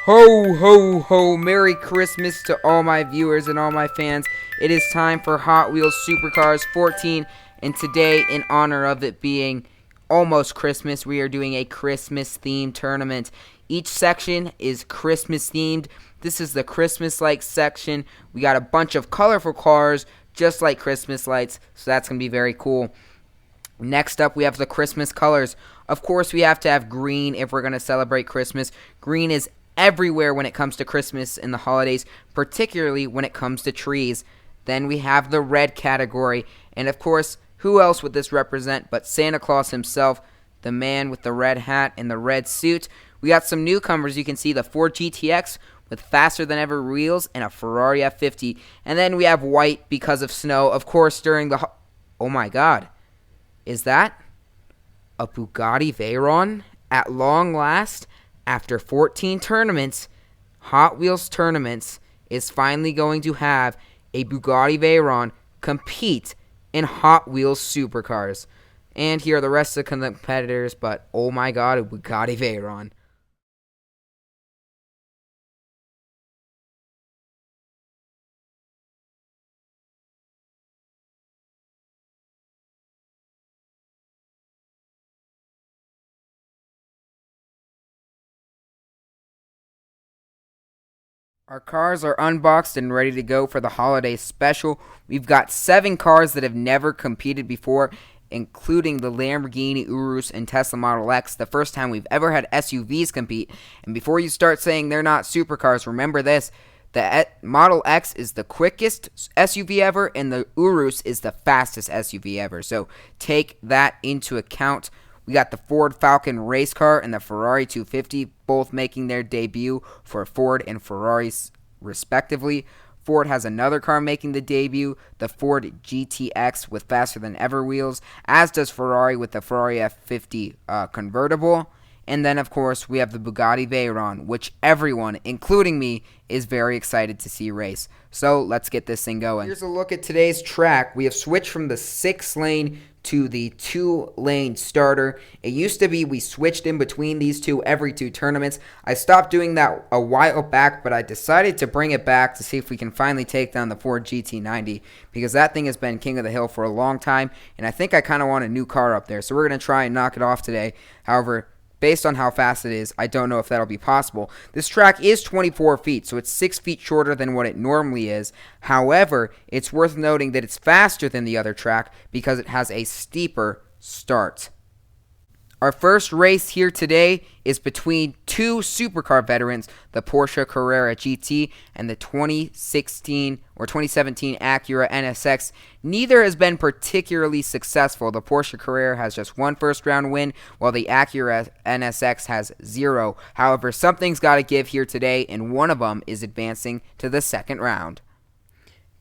Ho, ho, ho. Merry Christmas to all my viewers and all my fans. It is time for Hot Wheels Supercars 14, and today, in honor of it being almost Christmas, we are doing a Christmas-themed tournament. Each section is Christmas-themed. This is the Christmas-like section. We got a bunch of colorful cars, just like Christmas lights, so that's going to be very cool. Next up, we have the Christmas colors. Of course, we have to have green if we're going to celebrate Christmas. Green is everywhere when it comes to Christmas and the holidays, particularly when it comes to trees. Then we have the red category, and of course, who else would this represent but Santa Claus himself, the man with the red hat and the red suit. We got some newcomers. You can see the Ford GTX with faster than ever wheels and a Ferrari F50. And then we have white because of snow, of course, during the oh my god, is that a Bugatti Veyron? At long last, after 14 tournaments, Hot Wheels tournaments is finally going to have a Bugatti Veyron compete in Hot Wheels supercars. And here are the rest of the competitors, but oh my god, a Bugatti Veyron. Our cars are unboxed and ready to go for the holiday special. We've got 7 cars that have never competed before, including the Lamborghini Urus and Tesla Model X, the first time we've ever had SUVs compete. And before you start saying they're not supercars, remember this: the Model X is the quickest SUV ever, and the Urus is the fastest SUV ever. So take that into account. We got the Ford Falcon race car and the Ferrari 250, both making their debut for Ford and Ferraris respectively. Ford has another car making the debut, the Ford GTX with faster than ever wheels, as does Ferrari with the Ferrari F50 convertible. And then, of course, we have the Bugatti Veyron, which everyone, including me, is very excited to see race. So let's get this thing going. Here's a look at today's track. We have switched from the 6-lane to the 2-lane starter. It used to be we switched in between these two every 2 tournaments. I stopped doing that a while back, but I decided to bring it back to see if we can finally take down the Ford GT90, because that thing has been king of the hill for a long time, and I think I kind of want a new car up there. So we're going to try and knock it off today. However, based on how fast it is, I don't know if that'll be possible. This track is 24 feet, so it's 6 feet shorter than what it normally is. However, it's worth noting that it's faster than the other track because it has a steeper start. Our first race here today is between 2 supercar veterans, the Porsche Carrera GT and the 2017 Acura NSX. Neither has been particularly successful. The Porsche Carrera has just 1 first-round win, while the Acura NSX has 0. However, something's got to give here today, and one of them is advancing to the second round.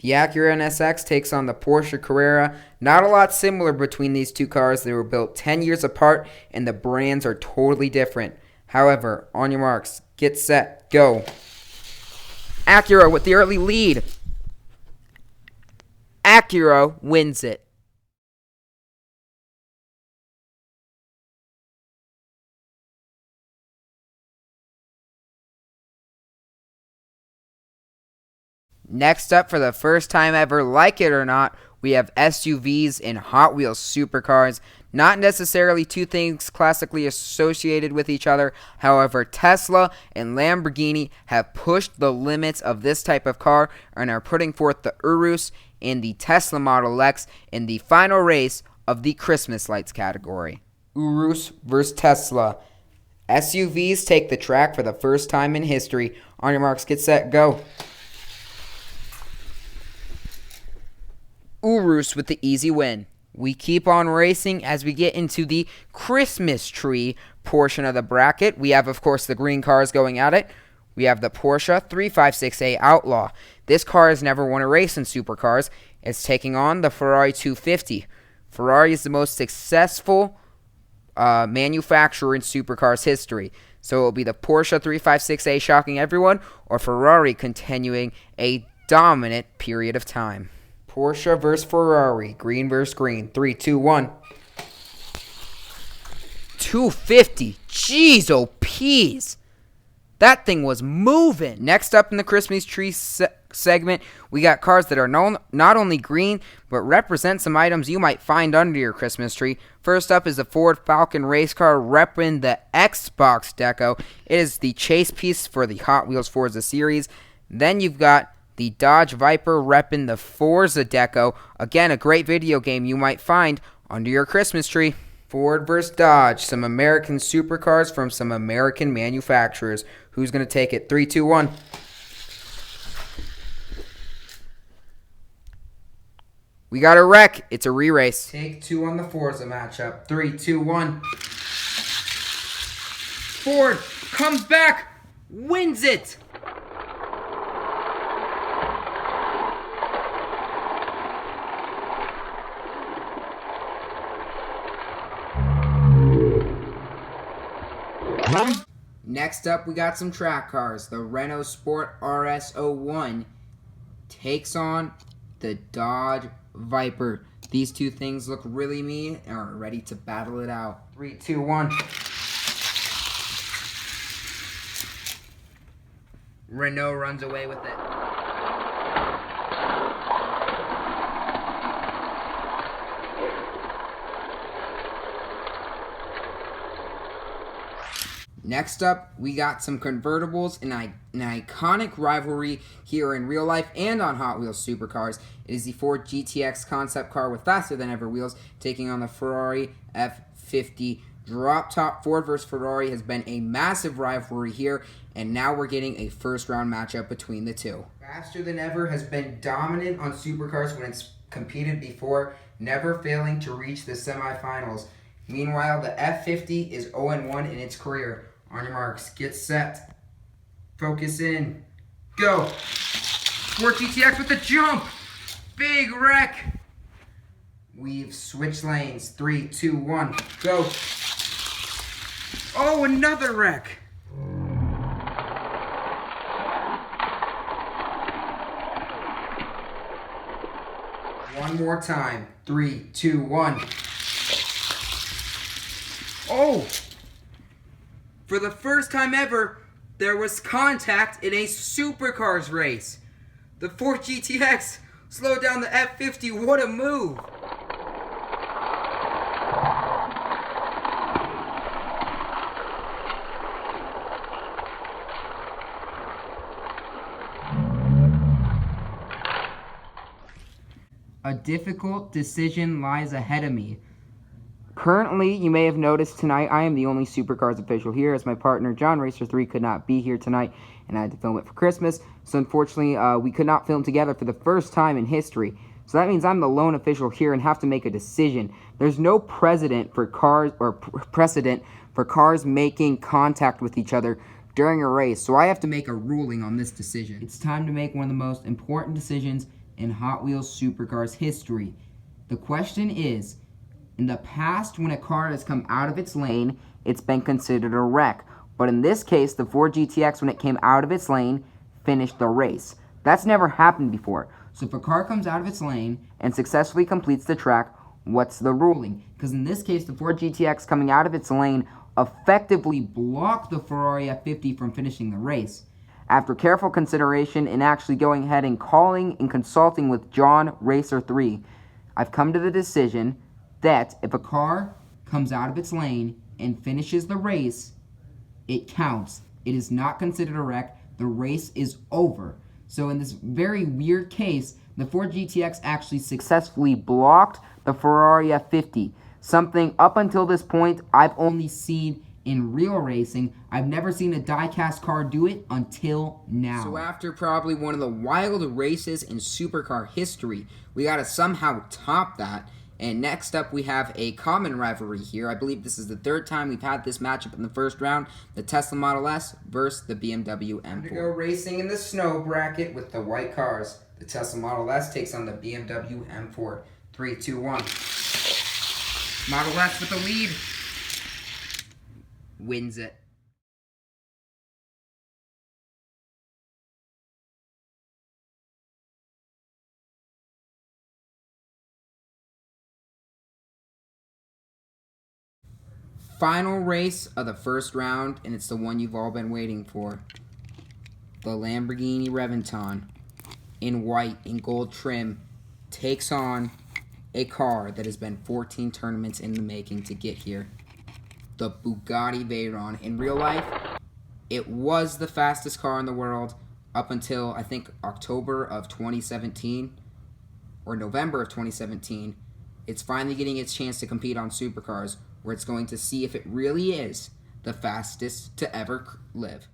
The Acura NSX takes on the Porsche Carrera. Not a lot similar between these two cars. They were built 10 years apart, and the brands are totally different. However, on your marks, get set, go. Acura with the early lead. Acura wins it. Next up, for the first time ever, like it or not, we have SUVs and Hot Wheels supercars. Not necessarily two things classically associated with each other. However, Tesla and Lamborghini have pushed the limits of this type of car and are putting forth the Urus and the Tesla Model X in the final race of the Christmas lights category. Urus vs. Tesla. SUVs take the track for the first time in history. On your marks, get set, go. Urus with the easy win. We keep on racing as we get into the Christmas tree portion of the bracket. We have, of course, the green cars going at it. We have the Porsche 356A Outlaw. This car has never won a race in supercars. It's taking on the Ferrari 250. Ferrari is the most successful manufacturer in supercars history. So it will be the Porsche 356A shocking everyone, or Ferrari continuing a dominant period of time. Porsche versus Ferrari. Green versus green. 3, 2, 1. 250. Jeez, oh, peas. That thing was moving. Next up in the Christmas tree segment, we got cars that are not only green, but represent some items you might find under your Christmas tree. First up is the Ford Falcon race car repping the Xbox deco. It is the chase piece for the Hot Wheels Forza series. Then you've got the Dodge Viper repping the Forza deco. Again, a great video game you might find under your Christmas tree. Ford vs. Dodge, some American supercars from some American manufacturers. Who's going to take it? 3, 2, 1. We got a wreck. It's a re-race. Take 2 on the Forza matchup. 3, 2, 1. Ford comes back, wins it. Next up, we got some track cars. The Renault Sport RS01 takes on the Dodge Viper. These two things look really mean and are ready to battle it out. 3, 2, 1. Renault runs away with it. Next up, we got some convertibles in an iconic rivalry here in real life and on Hot Wheels Supercars. It is the Ford GTX concept car with faster-than-ever wheels taking on the Ferrari F50. Drop-top Ford vs. Ferrari has been a massive rivalry here, and now we're getting a first-round matchup between the two. Faster Than Ever has been dominant on supercars when it's competed before, never failing to reach the semifinals. Meanwhile, the F50 is 0-1 in its career. On your marks, get set, focus in, go. Ford GTX with the jump, big wreck. We've switched lanes, 3, 2, 1, go. Oh, another wreck. One more time, 3, 2, 1. Oh! For the first time ever, there was contact in a supercars race. The Ford GTX slowed down the F50. What a move! A difficult decision lies ahead of me. Currently, you may have noticed tonight, I am the only Supercars official here, as my partner, John Racer3, could not be here tonight, and I had to film it for Christmas. So unfortunately, we could not film together for the first time in history. So that means I'm the lone official here and have to make a decision. There's no precedent for cars making contact with each other during a race, so I have to make a ruling on this decision. It's time to make one of the most important decisions in Hot Wheels Supercars history. The question is, in the past, when a car has come out of its lane, it's been considered a wreck. But in this case, the Ford GTX, when it came out of its lane, finished the race. That's never happened before. So if a car comes out of its lane and successfully completes the track, what's the ruling? Because in this case, the Ford GTX coming out of its lane effectively blocked the Ferrari F50 from finishing the race. After careful consideration and actually going ahead and calling and consulting with John Racer3, I've come to the decision that if a car comes out of its lane and finishes the race, it counts. It is not considered a wreck. The race is over. So in this very weird case, the Ford GTX actually successfully blocked the Ferrari F50. Something up until this point I've only seen in real racing. I've never seen a die-cast car do it until now. So after probably one of the wild races in supercar history, we gotta somehow top that. And next up, we have a common rivalry here. I believe this is the third time we've had this matchup in the first round. The Tesla Model S versus the BMW M4. Time to go racing in the snow bracket with the white cars. The Tesla Model S takes on the BMW M4. 3, 2, 1. Model S with the lead. Wins it. final race of the first round, and it's the one you've all been waiting for. The Lamborghini Veyron in white and gold trim takes on a car that has been 14 tournaments in the making to get here. The Bugatti Veyron. In real life, it was the fastest car in the world up until, I think, October of 2017 or November of 2017. It's finally getting its chance to compete on supercars, where it's going to see if it really is the fastest to ever live.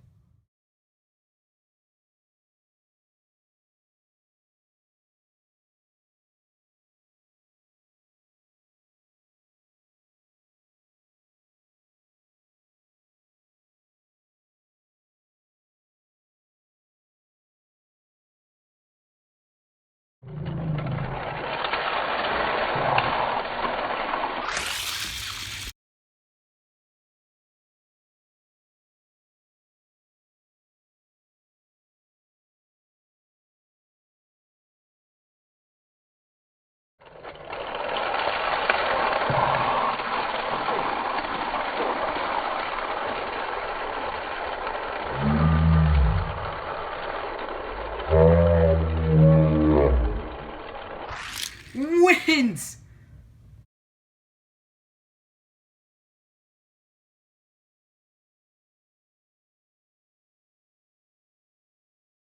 Wins!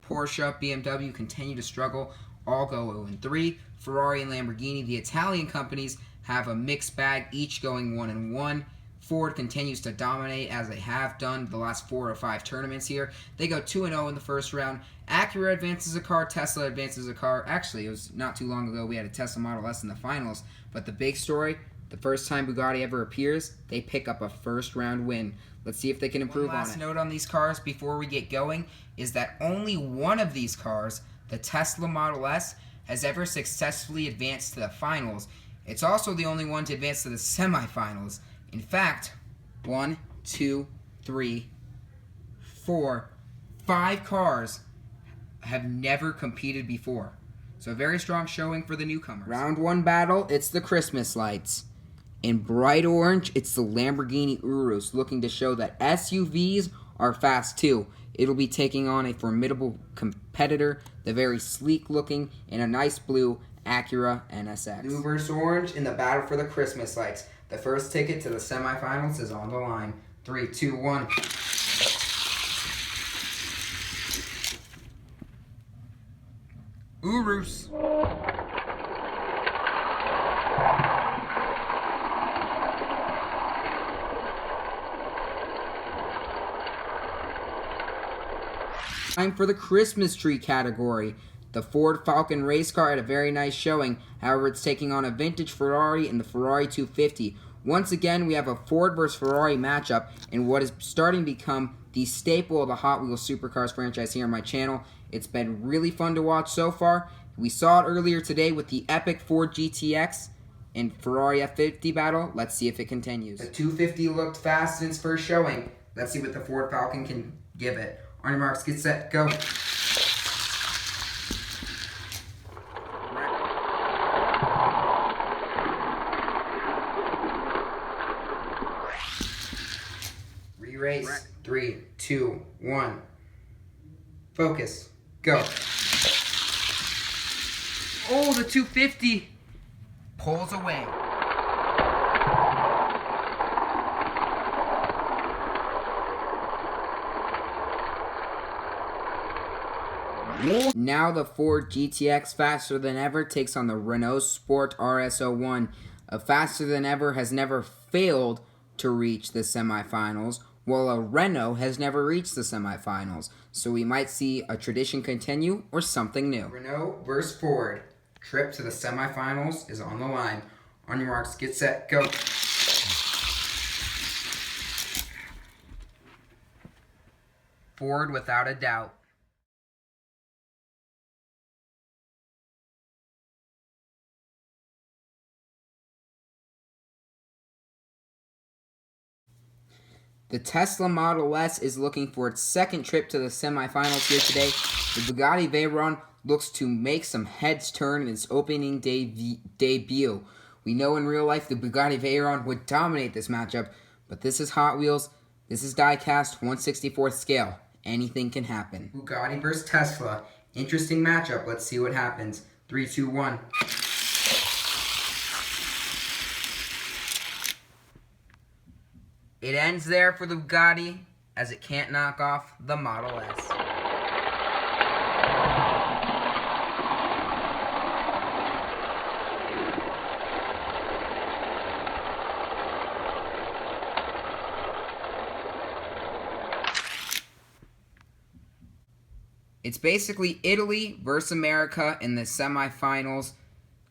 Porsche, BMW continue to struggle, all go 0-3. Ferrari and Lamborghini, the Italian companies, have a mixed bag, each going 1-1. Ford continues to dominate as they have done the last 4 or 5 tournaments here. They go 2-0 in the first round. Acura advances a car, Tesla advances a car. Actually, it was not too long ago we had a Tesla Model S in the finals. But the big story, the first time Bugatti ever appears, they pick up a first round win. Let's see if they can improve on it. One last note on these cars before we get going is that only one of these cars, the Tesla Model S, has ever successfully advanced to the finals. It's also the only one to advance to the semifinals. In fact, 1, 2, 3, 4, 5 cars have never competed before. So a very strong showing for the newcomers. Round 1 battle, it's the Christmas lights. In bright orange, it's the Lamborghini Urus, looking to show that SUVs are fast too. It'll be taking on a formidable competitor, the very sleek looking, in a nice blue Acura NSX. Blue versus orange in the battle for the Christmas lights. The first ticket to the semifinals is on the line. 3, 2, 1. Urus. Time for the Christmas tree category. The Ford Falcon race car had a very nice showing. However, it's taking on a vintage Ferrari in the Ferrari 250. Once again, we have a Ford versus Ferrari matchup in what is starting to become the staple of the Hot Wheels Supercars franchise here on my channel. It's been really fun to watch so far. We saw it earlier today with the epic Ford GTX and Ferrari F50 battle. Let's see if it continues. The 250 looked fast in its first showing. Let's see what the Ford Falcon can give it. On your marks, get set, go. Re-race. 3, 2, 1. Focus. Go. Oh, the 250 pulls away. Now the Ford GTX faster than ever takes on the Renault Sport RS01. A faster than ever has never failed to reach the semifinals, while a Renault has never reached the semifinals. So we might see a tradition continue or something new. Renault versus Ford. Trip to the semifinals is on the line. On your marks, get set, go. Ford without a doubt. The Tesla Model S is looking for its second trip to the semifinals here today. The Bugatti Veyron looks to make some heads turn in its opening debut. We know in real life the Bugatti Veyron would dominate this matchup, But this is Hot Wheels. This is die-cast 1/64th scale. Anything can happen. Bugatti versus Tesla. Interesting matchup. Let's see what happens. 3, 2, 1. It ends there for the Bugatti, as it can't knock off the Model S. It's basically Italy versus America in the semifinals.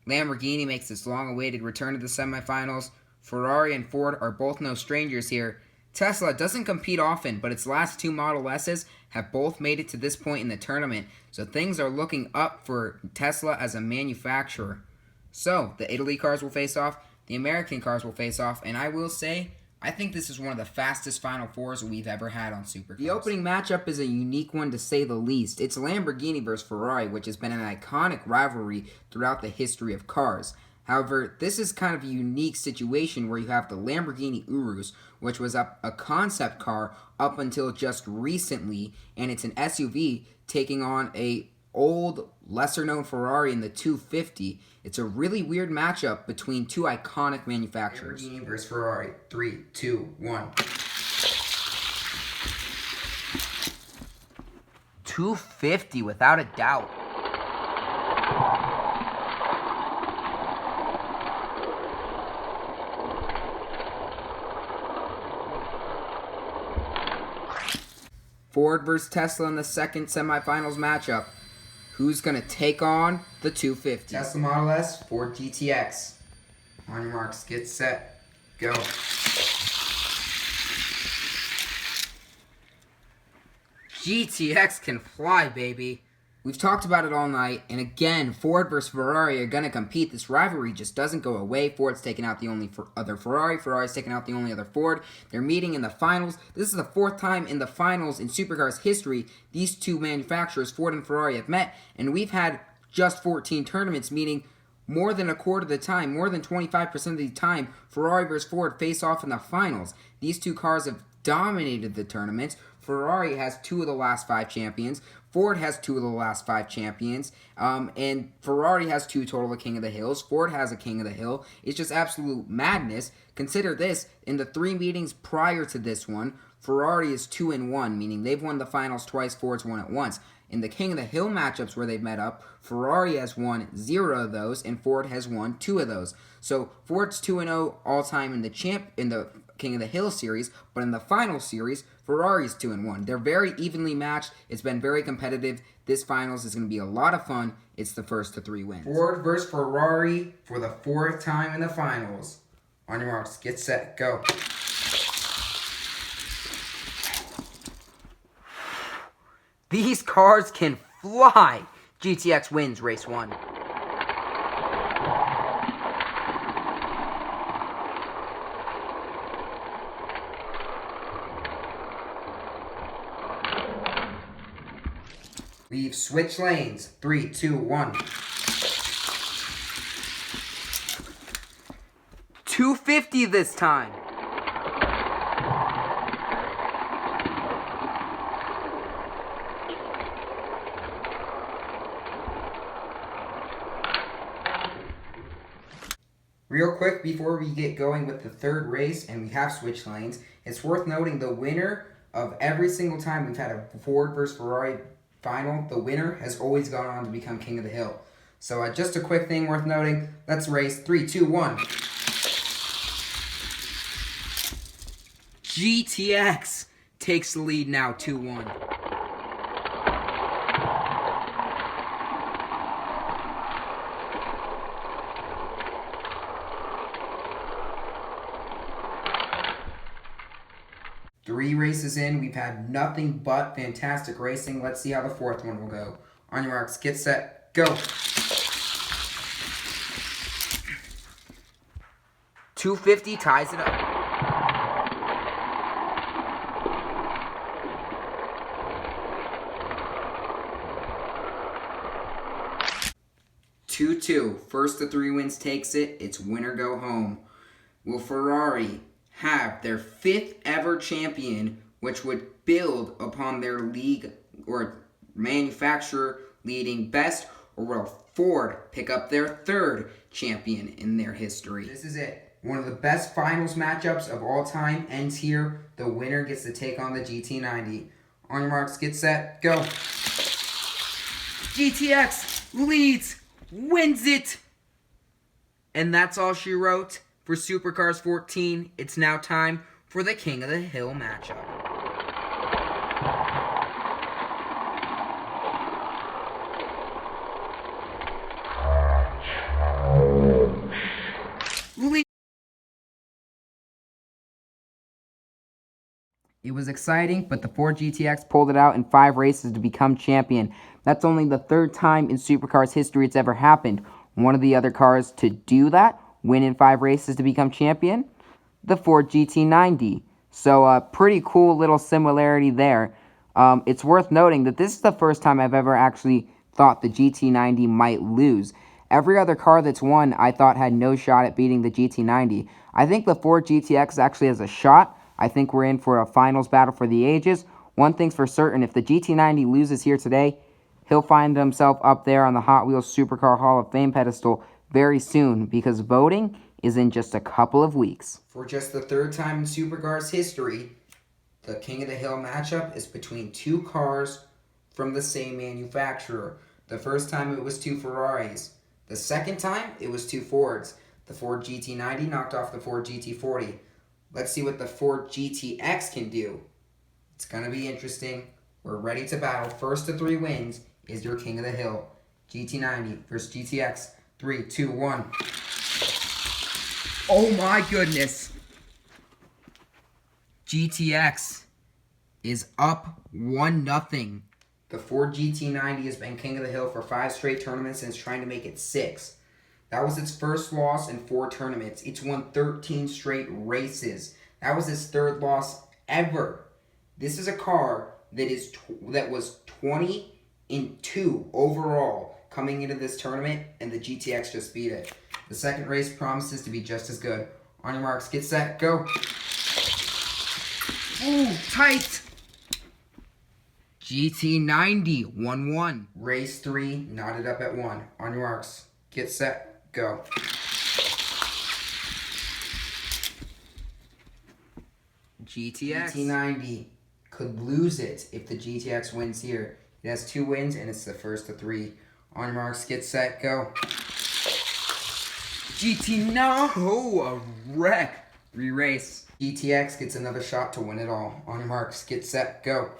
Lamborghini makes its long-awaited return to the semifinals. Ferrari and Ford are both no strangers here. Tesla doesn't compete often, but its last 2 Model S's have both made it to this point in the tournament, so things are looking up for Tesla as a manufacturer. So, the Italy cars will face off, the American cars will face off, and I will say, I think this is one of the fastest Final Fours we've ever had on Supercars. The opening matchup is a unique one to say the least. It's Lamborghini versus Ferrari, which has been an iconic rivalry throughout the history of cars. However, this is kind of a unique situation where you have the Lamborghini Urus, which was a concept car up until just recently, and it's an SUV taking on a old, lesser-known Ferrari in the 250. It's a really weird matchup between two iconic manufacturers. Lamborghini versus Ferrari. 3, 2, 1. 250 without a doubt. Ford versus Tesla in the second semifinals matchup. Who's going to take on the 250? Tesla Model S, Ford GTX. On your marks, get set, go. GTX can fly, baby. We've talked about it all night, and again, Ford versus Ferrari are going to compete. This rivalry just doesn't go away. Ford's taking out the only other Ferrari. Ferrari's taking out the only other Ford. They're meeting in the finals. This is the 4th time in the finals in Supercars history these two manufacturers, Ford and Ferrari, have met, and we've had just 14 tournaments, meaning more than a quarter of the time, more than 25% of the time, Ferrari versus Ford face off in the finals. These two cars have dominated the tournaments. Ferrari has 2 of the last 5 champions. Ford has 2 of the last 5 champions. And Ferrari has 2 total of King of the Hills. Ford has a King of the Hill. It's just absolute madness. Consider this, in the 3 meetings prior to this one, Ferrari is 2-1, meaning they've won the finals twice, Ford's won it once. In the King of the Hill matchups where they've met up, Ferrari has won 0 of those, and Ford has won 2 of those. So Ford's 2-0 all-time in the King of the Hill series, but in the final series, Ferrari's 2-1. They're very evenly matched. It's been very competitive. This finals is going to be a lot of fun. It's the first to 3 wins. Ford versus Ferrari for the 4th time in the finals. On your marks, get set, go. These cars can fly. GTX wins race 1. We've switched lanes. 3, 2, 1. 250 this time. Real quick, before we get going with the 3rd race, and we have switched lanes, it's worth noting the winner of every single time we've had a Ford versus Ferrari final, the winner has always gone on to become King of the Hill. So just a quick thing worth noting. Let's race. 3, 2, 1. GTX takes the lead now, 2-1. Three races in, we've had nothing but fantastic racing. Let's see how the 4th one will go. On your marks, get set, go. 250 ties it up. Two. First to 3 wins takes it. It's winner go home. Will Ferrari have their 5th ever champion, which would build upon their league or manufacturer leading best, or will Ford pick up their 3rd champion in their history? This is it. One of the best finals matchups of all time ends here. The winner gets to take on the GT90. On your marks, get set, go. GTX leads, wins it. And that's all she wrote for Supercars 14. It's now time for the King of the Hill matchup. It was exciting, but the Ford GTX pulled it out in 5 races to become champion. That's only the 3rd time in Supercars history it's ever happened. One of the other cars to do that, win in 5 races to become champion, the Ford GT90. So a pretty cool little similarity there. It's worth noting that this is the first time I've ever actually thought the GT90 might lose. Every other car that's won, I thought had no shot at beating the GT90. I think the Ford GTX actually has a shot. I think we're in for a finals battle for the ages. One thing's for certain, if the GT90 loses here today, he'll find himself up there on the Hot Wheels Supercar Hall of Fame pedestal very soon, because voting is in just a couple of weeks. For just the 3rd time in Supercars history, the King of the Hill matchup is between 2 cars from the same manufacturer. The first time it was 2 Ferraris. The second time it was 2 Fords. The Ford GT90 knocked off the Ford GT40. Let's see what the Ford GTX can do. It's going to be interesting. We're ready to battle. First to 3 wins is your King of the Hill. GT90 versus GTX. 3, 2, 1. Oh my goodness. GTX is up 1-0. The Ford GT90 has been King of the Hill for 5 straight tournaments and is trying to make it 6. That was its first loss in 4 tournaments. It's won 13 straight races. That was its 3rd loss ever. This is a car that was 20-2 overall coming into this tournament, and the GTX just beat it. The second race promises to be just as good. On your marks, get set, go. Ooh, tight. GT90 1-1. Race 3 knotted up at 1. On your marks, get set, go. GT90 could lose it if the GTX wins here. It has 2 wins, and it's the first of 3. On your marks, get set, go. a wreck. Re-race. GTX gets another shot to win it all. On your marks, get set, go.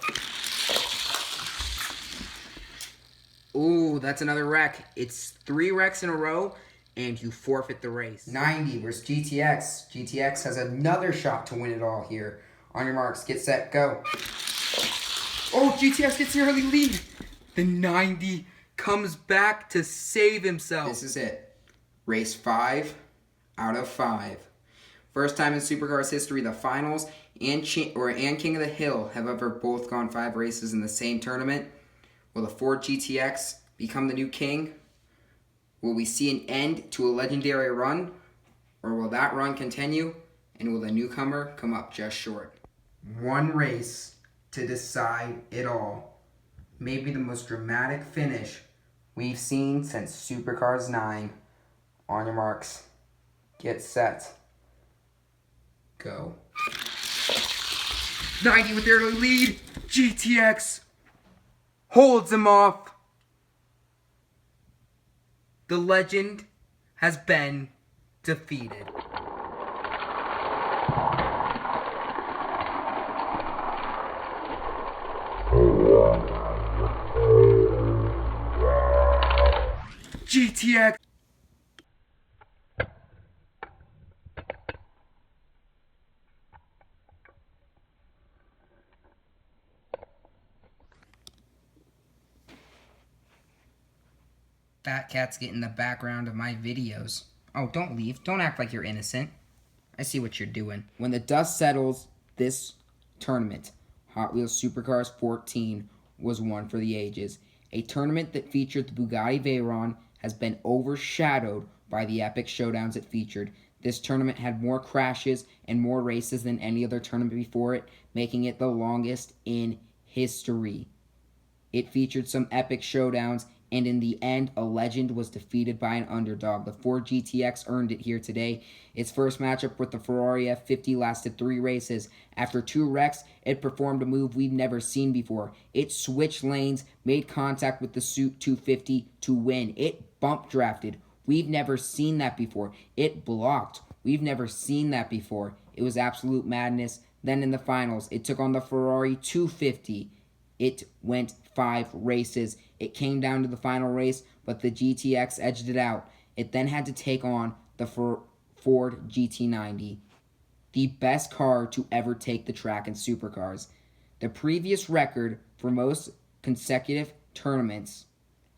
Ooh, that's another wreck. It's 3 wrecks in a row, and you forfeit the race. 90 versus GTX. GTX has another shot to win it all here. On your marks, get set, go. Oh, GTX gets the early lead. The 90 comes back to save himself. This is it. Race 5 out of 5. First time in Supercars history, the finals and King of the Hill have ever both gone 5 races in the same tournament. Will the Ford GTX become the new king? Will we see an end to a legendary run? Or will that run continue? And will the newcomer come up just short? 1 race to decide it all. Maybe the most dramatic finish we've seen since Supercars 9. On your marks, get set, go. 90 with their lead. GTX holds him off. The legend has been defeated. GTX. Fat cats get in the background of my videos. Oh, don't leave. Don't act like you're innocent. I see what you're doing. When the dust settles, this tournament, Hot Wheels Supercars 14, was one for the ages. A tournament that featured the Bugatti Veyron has been overshadowed by the epic showdowns it featured. This tournament had more crashes and more races than any other tournament before it, making it the longest in history. It featured some epic showdowns, and in the end, a legend was defeated by an underdog. The Ford GTX earned it here today. Its first matchup with the Ferrari F50 lasted 3 races. After 2 wrecks, it performed a move we've never seen before. It switched lanes, made contact with the Suit 250 to win. It bump drafted. We've never seen that before. It blocked. We've never seen that before. It was absolute madness. Then in the finals, it took on the Ferrari 250. It went 5 races. It came down to the final race, but the GTX edged it out. It then had to take on the Ford GT90, the best car to ever take the track in supercars. The previous record for most consecutive tournaments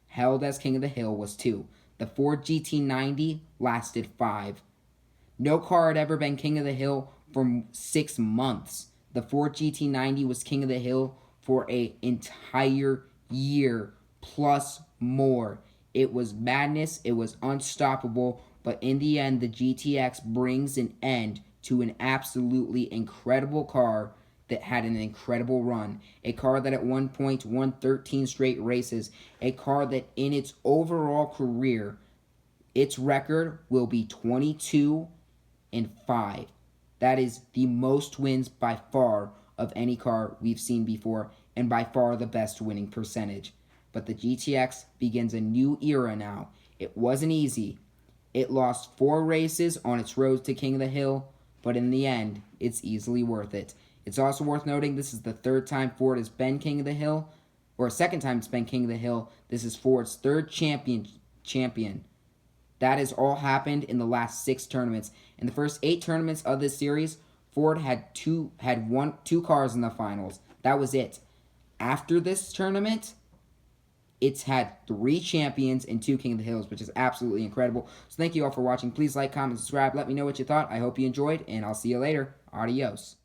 held as King of the Hill was 2. The Ford GT90 lasted 5. No car had ever been King of the Hill for 6 months. The Ford GT90 was King of the Hill for an entire year plus more. It was madness. It was unstoppable. But in the end, the GTX brings an end to an absolutely incredible car that had an incredible run. A car that at one point won 13 straight races. A car that in its overall career, its record will be 22-5. That is the most wins by far of any car we've seen before, and by far the best winning percentage. But the GTX begins a new era now. It wasn't easy. It lost 4 races on its road to King of the Hill, but in the end, it's easily worth it. It's also worth noting this is the 3rd time Ford has been King of the Hill, or 2nd time it's been King of the Hill. This is Ford's 3rd champion. That has all happened in the last 6 tournaments. In the first 8 tournaments of this series, Ford had two cars in the finals. That was it. After this tournament, it's had 3 champions and 2 King of the Hills, which is absolutely incredible. So thank you all for watching. Please like, comment, subscribe. Let me know what you thought. I hope you enjoyed, and I'll see you later. Adios.